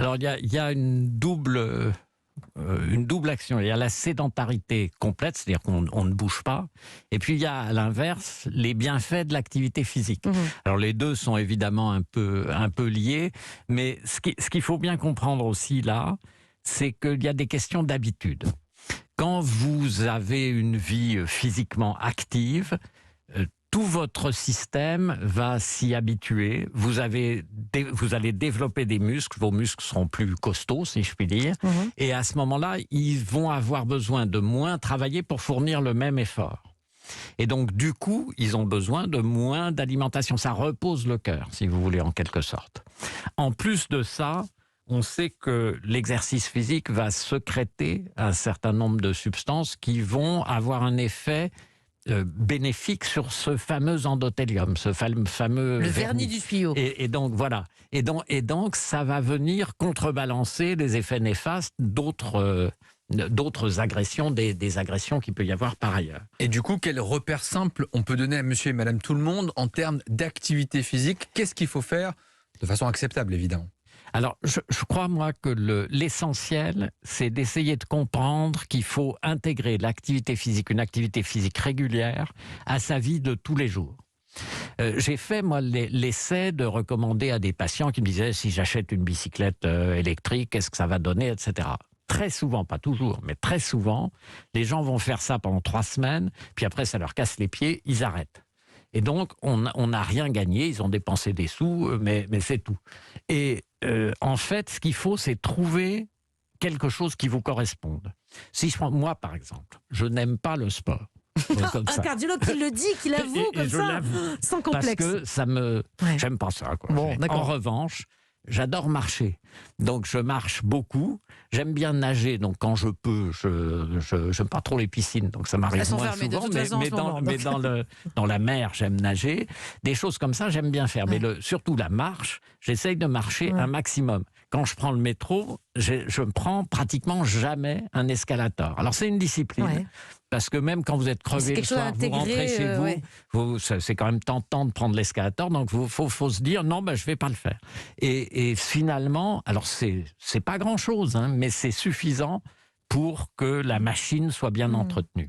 Alors il y a une double action. Il y a la sédentarité complète, c'est-à-dire qu'on ne bouge pas. Et puis il y a à l'inverse les bienfaits de l'activité physique. Alors les deux sont évidemment un peu liés, mais ce qu'il faut bien comprendre aussi là, c'est qu'il y a des questions d'habitude. Quand vous avez une vie physiquement active, tout votre système va s'y habituer. Vous allez développer des muscles, vos muscles seront plus costauds, si je puis dire. Et à ce moment-là, ils vont avoir besoin de moins travailler pour fournir le même effort. Et donc, du coup, ils ont besoin de moins d'alimentation. Ça repose le cœur, si vous voulez, en quelque sorte. En plus de ça, on sait que l'exercice physique va sécréter un certain nombre de substances qui vont avoir un effet bénéfique sur ce fameux endothélium, ce fameux le vernis du tuyau. Et donc voilà. Et donc ça va venir contrebalancer les effets néfastes d'autres agressions, des agressions qu'il peut y avoir par ailleurs. Et du coup, quel repère simple on peut donner à monsieur et madame tout le monde en termes d'activité physique? Qu'est-ce qu'il faut faire de façon acceptable, évidemment? Alors, je crois, moi, que l'essentiel, c'est d'essayer de comprendre qu'il faut intégrer l'activité physique, une activité physique régulière, à sa vie de tous les jours. J'ai fait, moi, l'essai de recommander à des patients qui me disaient « si j'achète une bicyclette électrique, qu'est-ce que ça va donner ?» etc. Très souvent, pas toujours, mais très souvent, les gens vont faire ça pendant 3 semaines, puis après, ça leur casse les pieds, ils arrêtent. Et donc, on n'a rien gagné, ils ont dépensé des sous, mais c'est tout. Et en fait, ce qu'il faut, c'est trouver quelque chose qui vous corresponde. Si je prends, moi, par exemple, je n'aime pas le sport. Un cardiologue qui le dit, qui l'avoue comme ça, sans complexe. Parce que ça me... Ouais. J'aime pas ça, quoi. Bon, en revanche, j'adore marcher. Donc, je marche beaucoup. J'aime bien nager. Donc, quand je peux, je n'aime pas trop les piscines. Donc, ça m'arrive moins souvent. Mais dans la mer, j'aime nager. Des choses comme ça, j'aime bien faire. Ouais. Mais surtout la marche, j'essaye de marcher un maximum. Quand je prends le métro, je ne prends pratiquement jamais un escalator. Alors, c'est une discipline. Ouais. Parce que même quand vous êtes crevé le soir, vous rentrez chez vous, c'est quand même tentant de prendre l'escalator, donc il faut se dire non, je ne vais pas le faire. Et finalement, alors c'est pas grand-chose, hein, mais c'est suffisant pour que la machine soit bien entretenue.